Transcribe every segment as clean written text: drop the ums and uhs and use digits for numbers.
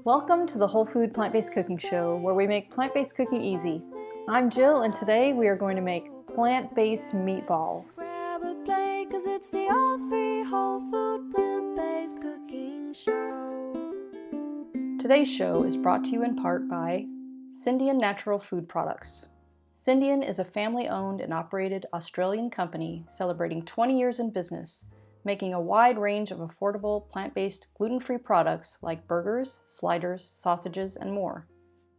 Welcome to the Whole Food Plant-Based Cooking Show, where we make plant-based cooking easy. I'm Jill, and today we are going to make plant-based meatballs. Grab a plate, 'cause it's the all-free whole food plant-based cooking show. Today's show is brought to you in part by Scindian Natural Food Products. Scindian is a family-owned and operated Australian company celebrating 20 years in business, making a wide range of affordable plant-based gluten-free products like burgers, sliders, sausages, and more.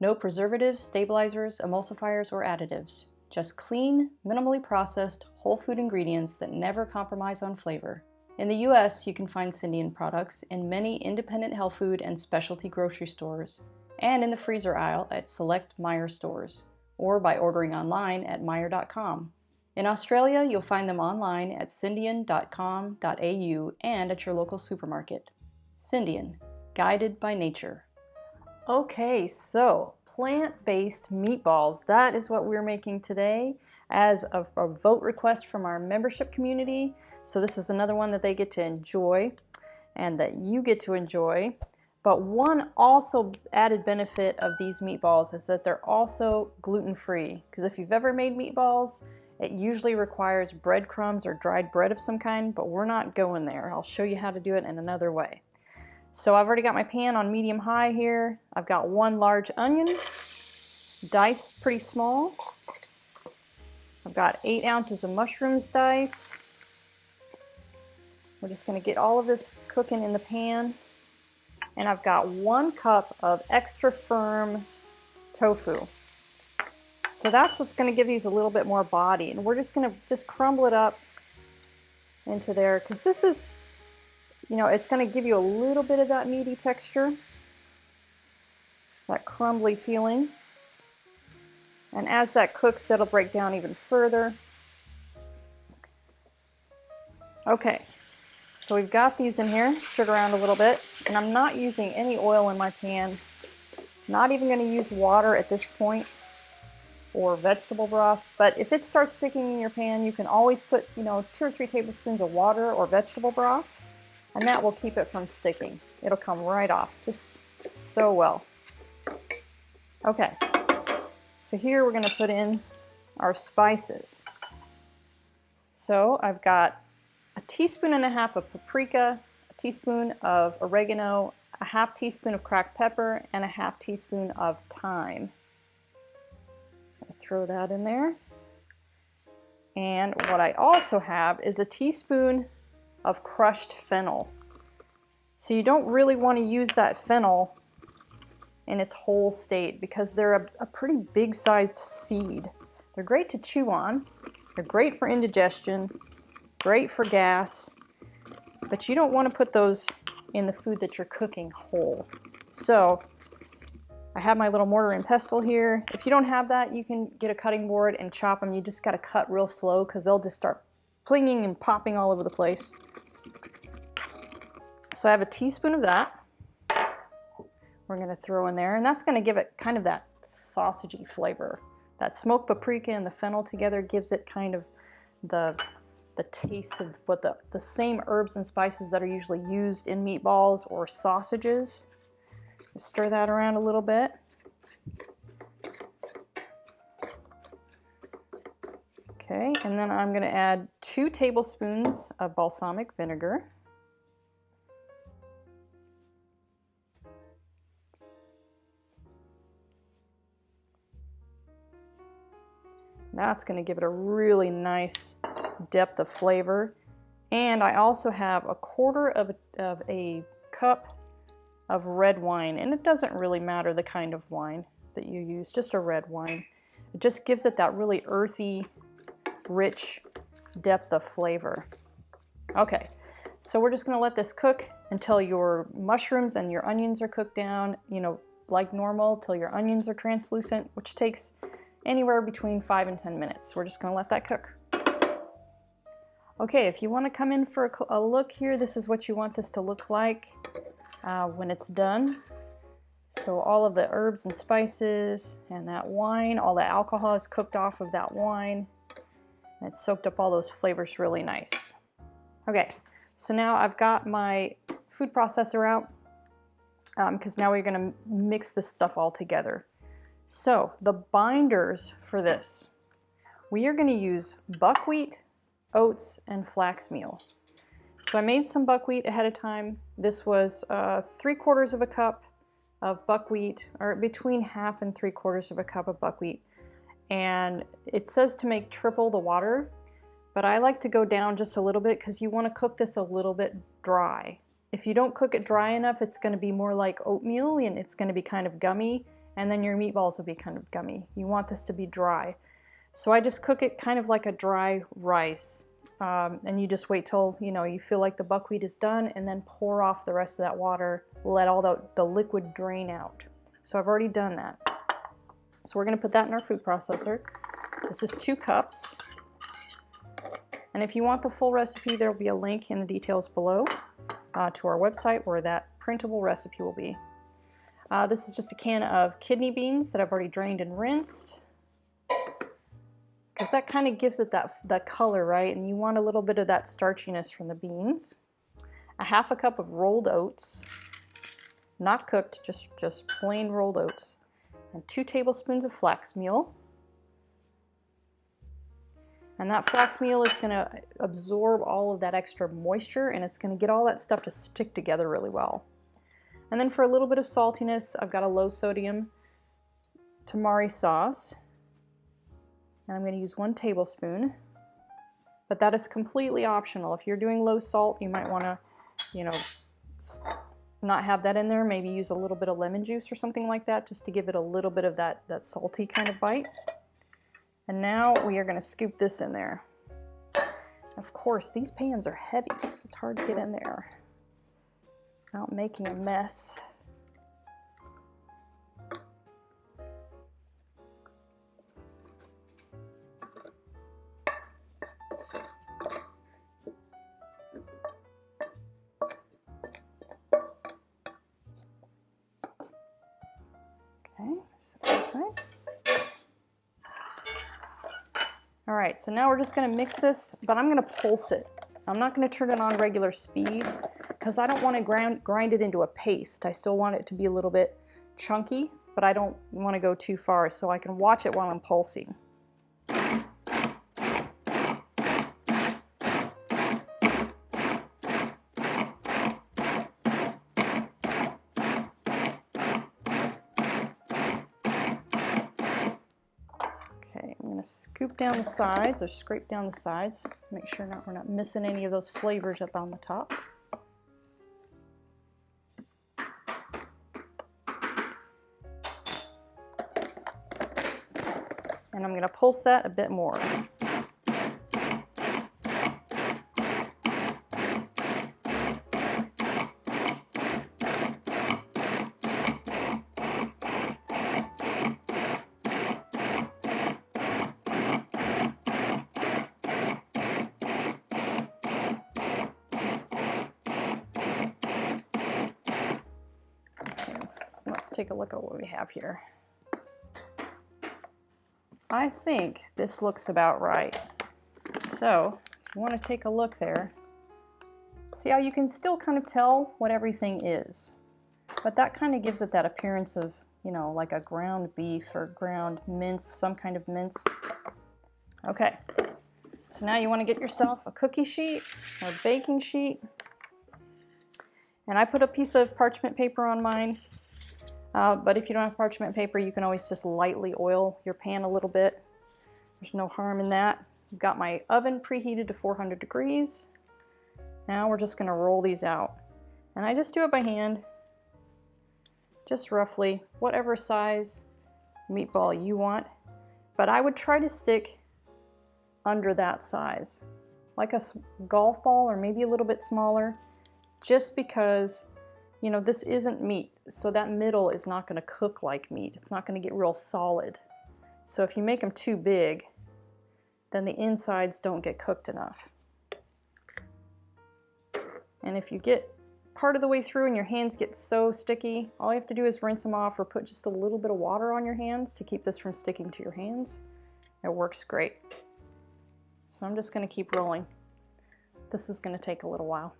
No preservatives, stabilizers, emulsifiers, or additives. Just clean, minimally processed, whole food ingredients that never compromise on flavor. In the US, you can find Scindian products in many independent health food and specialty grocery stores, and in the freezer aisle at select Meijer stores, or by ordering online at meijer.com. In Australia, you'll find them online at scindian.com.au and at your local supermarket. Scindian, guided by nature. Okay, so plant-based meatballs. That is what we're making today as a vote request from our membership community. So this is another one that they get to enjoy and that you get to enjoy. But one also added benefit of these meatballs is that they're also gluten-free. Because if you've ever made meatballs, it usually requires breadcrumbs or dried bread of some kind, but we're not going there. I'll show you how to do it in another way. So I've already got my pan on medium-high here. I've got one large onion, diced pretty small. I've got 8 ounces of mushrooms diced. We're just gonna get all of this cooking in the pan. And I've got 1 cup of extra firm tofu. So that's what's going to give these a little bit more body. And we're just going to crumble it up into there, because this is, it's going to give you a little bit of that meaty texture, that crumbly feeling. And as that cooks, that'll break down even further. Okay, so we've got these in here, stirred around a little bit, and I'm not using any oil in my pan. Not even going to use water at this point, or vegetable broth, but if it starts sticking in your pan, you can always put 2 or 3 tablespoons of water or vegetable broth, and that will keep it from sticking. It'll come right off just so well. Okay, so here we're going to put in our spices. So I've got 1.5 teaspoons of paprika, a teaspoon of oregano, a 1/2 teaspoon of cracked pepper, and a 1/2 teaspoon of thyme. Just going to throw that in there. And what I also have is 1 teaspoon of crushed fennel. So you don't really want to use that fennel in its whole state because they're a pretty big sized seed. They're great to chew on. They're great for indigestion, great for gas, but you don't want to put those in the food that you're cooking whole. So I have my little mortar and pestle here. If you don't have that, you can get a cutting board and chop them. You just got to cut real slow because they'll just start flinging and popping all over the place. So I have 1 teaspoon of that. We're going to throw in there, and that's going to give it kind of that sausagey flavor. That smoked paprika and the fennel together gives it kind of the taste of what the same herbs and spices that are usually used in meatballs or sausages. Stir that around a little bit. Okay, and then I'm going to add 2 tablespoons of balsamic vinegar. That's going to give it a really nice depth of flavor. And I also have 1/4 of a cup of red wine, and it doesn't really matter the kind of wine that you use, just a red wine. It just gives it that really earthy, rich depth of flavor. Okay, so we're just going to let this cook until your mushrooms and your onions are cooked down, like normal, till your onions are translucent, which takes anywhere between 5 and 10 minutes. We're just going to let that cook. Okay, if you want to come in for a look here, this is what you want this to look like when it's done. So all of the herbs and spices and that wine, all the alcohol is cooked off of that wine. And it's soaked up all those flavors really nice. Okay, so now I've got my food processor out. because now we're going to mix this stuff all together. So the binders for this, we are going to use buckwheat, oats, and flax meal. So I made some buckwheat ahead of time. This was 3/4 of a cup of buckwheat, or between 1/2 and 3/4 of a cup of buckwheat. And it says to make triple the water, but I like to go down just a little bit because you want to cook this a little bit dry. If you don't cook it dry enough, it's going to be more like oatmeal and it's going to be kind of gummy, and then your meatballs will be kind of gummy. You want this to be dry. So I just cook it kind of like a dry rice. And you just wait till, you know, you feel like the buckwheat is done, and then pour off the rest of that water, let all the liquid drain out. So I've already done that. So we're going to put that in our food processor. This is 2 cups. And if you want the full recipe, there will be a link in the details below to our website where that printable recipe will be. This is just a can of kidney beans that I've already drained and rinsed, because that kind of gives it that color, right? And you want a little bit of that starchiness from the beans. A 1/2 cup of rolled oats, not cooked, just plain rolled oats. And 2 tablespoons of flax meal. And that flax meal is going to absorb all of that extra moisture, and it's going to get all that stuff to stick together really well. And then for a little bit of saltiness, I've got a low sodium tamari sauce. And I'm going to use 1 tablespoon, but that is completely optional. If you're doing low salt, you might want to, you know, not have that in there. Maybe use a little bit of lemon juice or something like that, just to give it a little bit of that salty kind of bite. And now we are going to scoop this in there. Of course, these pans are heavy, so it's hard to get in there without making a mess. Okay, set that aside. All right, so now we're just gonna mix this, but I'm gonna pulse it. I'm not gonna turn it on regular speed because I don't want to grind it into a paste. I still want it to be a little bit chunky, but I don't want to go too far, so I can watch it while I'm pulsing. Scoop down the sides, or scrape down the sides, make sure we're not missing any of those flavors up on the top. And I'm going to pulse that a bit more. Let's take a look at what we have here. I think this looks about right. So, if you want to take a look there, see how you can still kind of tell what everything is. But that kind of gives it that appearance of, you know, like a ground beef or ground mince, some kind of mince. Okay, so now you want to get yourself a cookie sheet or baking sheet. And I put a piece of parchment paper on mine. But if you don't have parchment paper, you can always just lightly oil your pan a little bit. There's no harm in that. I've got my oven preheated to 400 degrees. Now we're just going to roll these out. And I just do it by hand, just roughly, whatever size meatball you want. But I would try to stick under that size, like a golf ball or maybe a little bit smaller, just because, you know, this isn't meat. So that middle is not going to cook like meat. It's not going to get real solid. So if you make them too big, then the insides don't get cooked enough. And if you get part of the way through and your hands get so sticky, all you have to do is rinse them off or put just a little bit of water on your hands to keep this from sticking to your hands. It works great. So I'm just going to keep rolling. This is going to take a little while.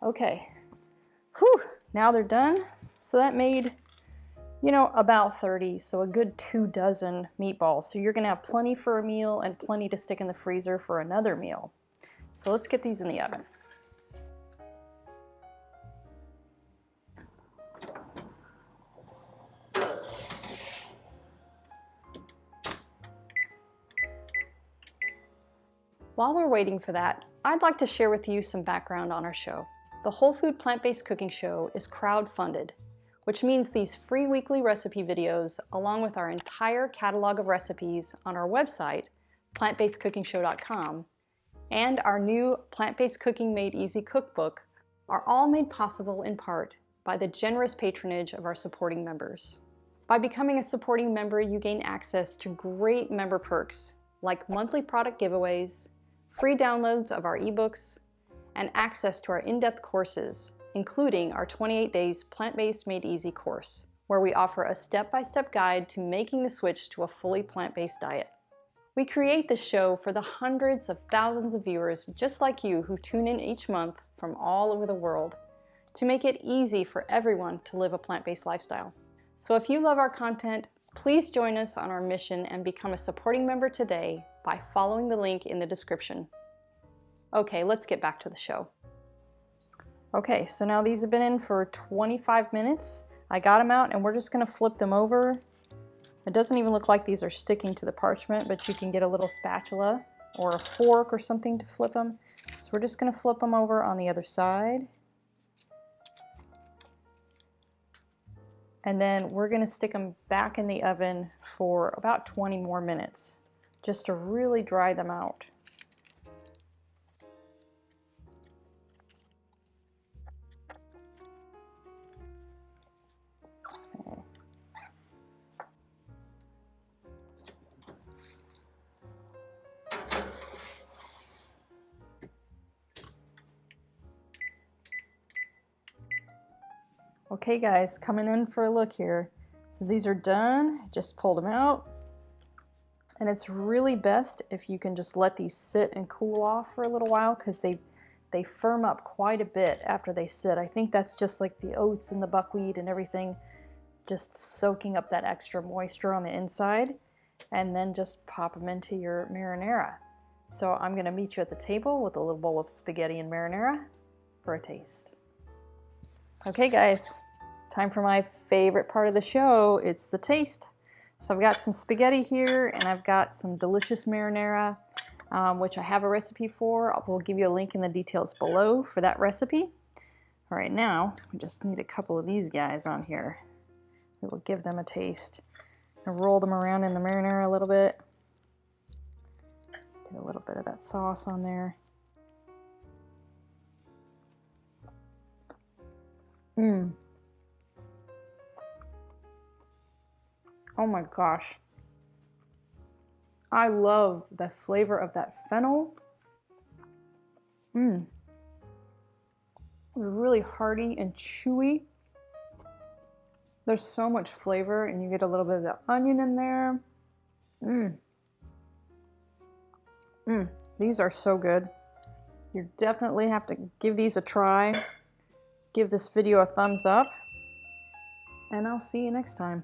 Okay, whew, now they're done. So that made, you know, about 30, so a good 2 dozen meatballs. So you're gonna have plenty for a meal and plenty to stick in the freezer for another meal. So let's get these in the oven. While we're waiting for that, I'd like to share with you some background on our show. The Whole Food Plant-Based Cooking Show is crowd-funded, which means these free weekly recipe videos, along with our entire catalog of recipes on our website, plantbasedcookingshow.com, and our new Plant-Based Cooking Made Easy cookbook are all made possible in part by the generous patronage of our supporting members. By becoming a supporting member, you gain access to great member perks like monthly product giveaways, free downloads of our ebooks, and access to our in-depth courses, including our 28 Days Plant-Based Made Easy course, where we offer a step-by-step guide to making the switch to a fully plant-based diet. We create this show for the hundreds of thousands of viewers just like you who tune in each month from all over the world to make it easy for everyone to live a plant-based lifestyle. So if you love our content, please join us on our mission and become a supporting member today by following the link in the description. Okay, let's get back to the show. Okay, so now these have been in for 25 minutes. I got them out and we're just gonna flip them over. It doesn't even look like these are sticking to the parchment, but you can get a little spatula or a fork or something to flip them. So we're just gonna flip them over on the other side. And then we're gonna stick them back in the oven for about 20 more minutes, just to really dry them out. Okay guys, coming in for a look here. So these are done, just pulled them out. And it's really best if you can just let these sit and cool off for a little while because they firm up quite a bit after they sit. I think that's just like the oats and the buckwheat and everything just soaking up that extra moisture on the inside, and then just pop them into your marinara. So I'm gonna meet you at the table with a little bowl of spaghetti and marinara for a taste. Okay guys, time for my favorite part of the show. It's the taste. So I've got some spaghetti here and I've got some delicious marinara, which I have a recipe for. We'll give you a link in the details below for that recipe. All right, now we just need a couple of these guys on here. We will give them a taste. And roll them around in the marinara a little bit. Get a little bit of that sauce on there. Oh my gosh. I love the flavor of that fennel. It's really hearty and chewy. There's so much flavor and you get a little bit of the onion in there. These are so good. You definitely have to give these a try. Give this video a thumbs up, and I'll see you next time.